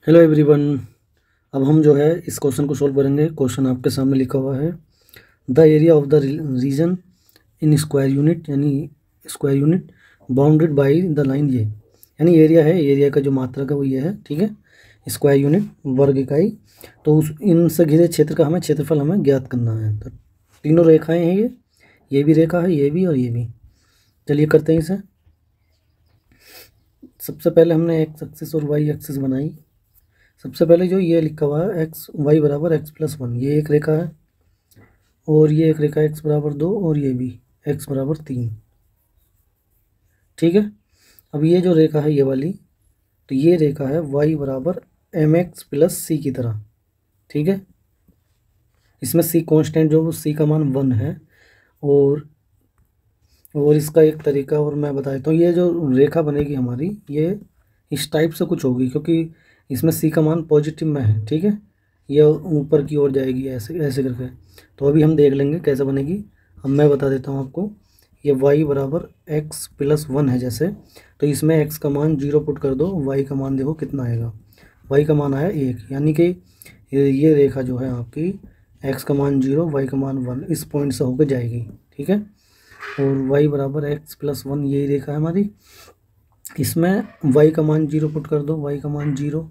Hello everyone. अब हम जो है इस क्वेश्चन को सोल्व करेंगे। क्वेश्चन आपके सामने लिखा हुआ है, the area of the region in square unit, यानी square unit bounded by the line ये, यानी एरिया है, एरिया का जो मात्रक है वो ये है, ठीक है। स्क्वायर यूनिट वर्ग इकाई, तो उस इनसे घिरे क्षेत्र का हमें क्षेत्रफल हमें ज्ञात करना है। तो तीनों रेखाएं हैं, ये भी रेखा है, ये भी और ये भी। चलिए करते हैं इसे। सबसे पहले हमने एक्स एक्सिस और वाई एक्सिस बनाई। सबसे पहले जो ये लिखा हुआ है एक्स वाई बराबर एक्स प्लस वन, ये एक रेखा है, और ये एक रेखा एक्स बराबर दो, और ये भी एक्स बराबर तीन, ठीक है। अब ये जो रेखा है ये वाली, तो ये रेखा है वाई बराबर एम एक्स प्लस सी की तरह, ठीक है। इसमें सी कांस्टेंट जो सी का मान वन है, और इसका एक तरीका और मैं बता देता हूँ। ये जो रेखा बनेगी हमारी, ये इस टाइप से कुछ होगी, क्योंकि इसमें सी का मान पॉजिटिव में है, ठीक है। ये ऊपर की ओर जाएगी ऐसे ऐसे करके। तो अभी हम देख लेंगे कैसे बनेगी। अब मैं बता देता हूँ आपको। ये y बराबर एक्स प्लस वन है जैसे, तो इसमें x का मान 0 पुट कर दो, y का मान देखो कितना आएगा। y का मान आया 1, यानी कि ये रेखा जो है आपकी x का मान 0, y का मान 1, इस पॉइंट से होकर जाएगी, ठीक है। और y बराबर एक्स प्लस वन, यही रेखा है हमारी। इसमें y का मान 0 पुट कर दो, y का मान 0,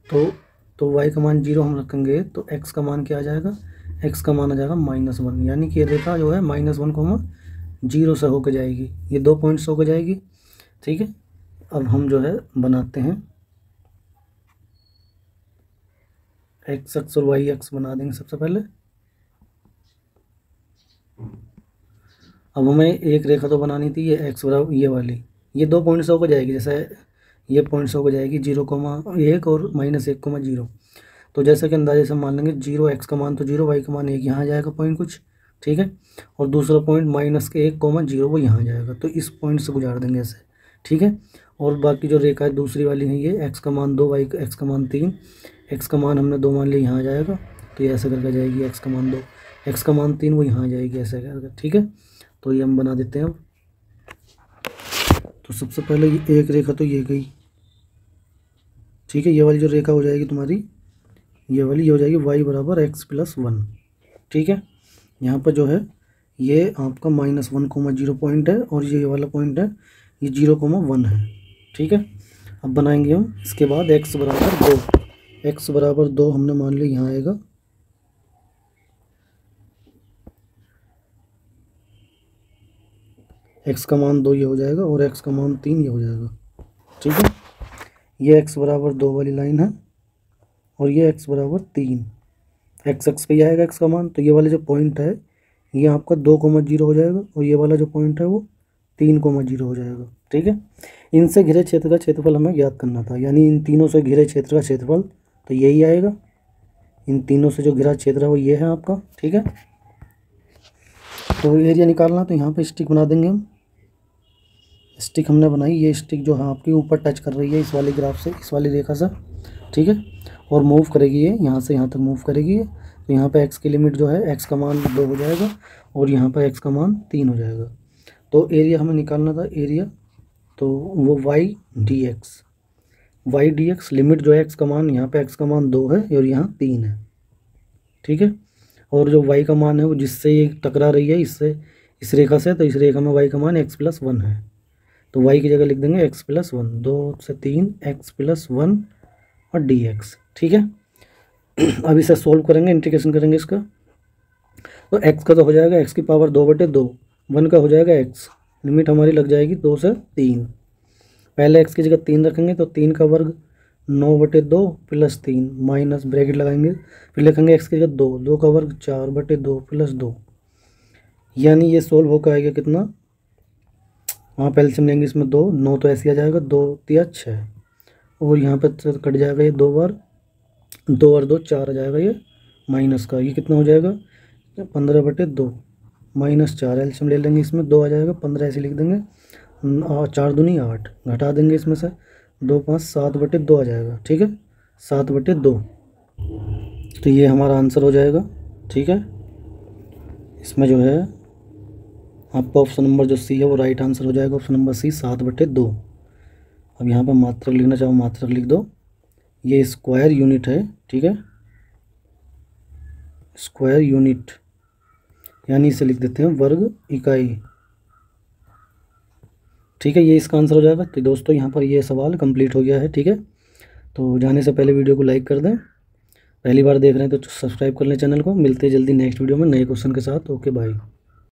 तो y का मान 0 हम रखेंगे, तो x का मान क्या आ जाएगा, x का मान आ जाएगा -1, यानी कि ये रेखा जो है -1 को हम 0 से होकर जाएगी, ये 2 पॉइंट से होकर जाएगी, ठीक है। अब हम जो है बनाते हैं, एक्स एक्स और वाई एक्स बना देंगे सबसे पहले। अब हमें एक रेखा तो बनानी थी, ये एक्स बराबर ये वाली, ये 2 पॉइंट से होकर जाएगी, जैसे ये पॉइंट से होकर जाएगी 0,1 और -1,0। तो जैसे कि अंदाजे से मान लेंगे 0 एक्स का मान तो 0, वाई का मान 1, यहाँ आ जाएगा पॉइंट कुछ, ठीक है। और दूसरा पॉइंट -1,0, वो यहाँ जाएगा, तो इस पॉइंट से गुजार देंगे ऐसे, ठीक है। और बाकी जो रेखा है दूसरी वाली है, ये एक्स का मान 2, वाई एक्स का मान 3, एक्स का मान हमने 2 मान लिया, यहाँ आ जाएगा, तो ये ऐसे करके जाएगी, एक्स का मान 2, एक्स का मान 3, वो यहाँ आ जाएगी ऐसे करके, ठीक है। तो ये हम बना देते हैं अब। तो सबसे पहले ये एक रेखा तो ये गई, ठीक है। ये वाली जो रेखा हो जाएगी तुम्हारी, ये वाली ये हो जाएगी y बराबर एक्स प्लस वन, ठीक है। यहाँ पर जो है ये आपका -1,0 पॉइंट है, और ये वाला पॉइंट है ये 0,1 है, ठीक है। अब बनाएंगे हम इसके बाद x बराबर 2, x बराबर 2 हमने मान लिया, यहाँ आएगा। x का मान 2 ये हो जाएगा, और x का मान 3 ये हो जाएगा, ठीक है। ये x बराबर 2 वाली लाइन है, और ये x बराबर 3, x पे ही आएगा x का मान, तो ये वाला जो पॉइंट है ये आपका 2,0 हो जाएगा, और ये वाला जो पॉइंट है वो 3,0 हो जाएगा, ठीक है। इनसे घिरे क्षेत्र का क्षेत्रफल हमें ज्ञात करना था, यानी इन तीनों से घिरे क्षेत्र का क्षेत्रफल तो यही आएगा। इन तीनों से जो घिरा क्षेत्र है वो ये है आपका, ठीक है। तो एरिया निकालना, तो यहाँ पे स्टिक बना देंगे हम। स्टिक हमने बनाई, ये स्टिक जो है आपके ऊपर टच कर रही है इस वाले ग्राफ से, इस वाली रेखा से, ठीक है। और मूव करेगी ये, यहाँ से यहाँ तक मूव करेगी ये, तो यहाँ पे x की लिमिट जो है x का मान 2 हो जाएगा, और यहाँ पर x का मान 3 हो जाएगा। तो एरिया हमें निकालना था, एरिया तो वो y dx लिमिट जो है x का मान, यहाँ पे x का मान 2 है और यहाँ 3 है, ठीक है। और जो y का मान है वो जिससे ये टकरा रही है, इससे इस रेखा से, तो इस रेखा में y का मान x प्लस वन है, तो y की जगह लिख देंगे x प्लस वन, 2 से 3 x प्लस वन और dx, ठीक है। अब इसे सोल्व करेंगे, इंटीग्रेशन करेंगे इसका, तो x का तो हो जाएगा x की पावर 2/2, 1 का हो जाएगा x, लिमिट हमारी लग जाएगी 2 से 3। पहले x की जगह 3 रखेंगे, तो 3 का वर्ग 9/2 प्लस 3 माइनस ब्रैकेट लगाएंगे, फिर लिखेंगे x की जगह 2, 2 का वर्ग 4/2 प्लस 2, यानी ये सोल्व होकर आएगा कितना, वहाँ पे एलसीएम लेंगे इसमें 2, 9 तो ऐसे आ जाएगा, 2 तिया 6, और यहाँ पर कट जाएगा ये 2 बार, 2 और 2 4 आ जाएगा, ये माइनस का ये कितना हो जाएगा 15/2 -4, एलसीएम ले लेंगे, इसमें 2 आ जाएगा, 15 ऐसे लिख देंगे, 4 दूनी 8, घटा देंगे इसमें से 2 5 7/2 आ जाएगा, ठीक है, 7/2। तो ये हमारा आंसर हो जाएगा, ठीक है। इसमें जो है आपका ऑप्शन नंबर जो सी है वो राइट आंसर हो जाएगा, ऑप्शन नंबर सी 7/2। अब यहाँ पर मात्रक लिखना चाहो मात्रक लिख दो, ये स्क्वायर यूनिट है, ठीक है, स्क्वायर यूनिट, यानी इसे लिख देते हैं वर्ग इकाई, ठीक है। ये इसका आंसर हो जाएगा। तो दोस्तों यहाँ पर ये सवाल कंप्लीट हो गया है, ठीक है। तो जाने से पहले वीडियो को लाइक कर दें, पहली बार देख रहे हैं तो सब्सक्राइब कर लें चैनल को। मिलते हैं जल्दी नेक्स्ट वीडियो में नए क्वेश्चन के साथ। Okay bye.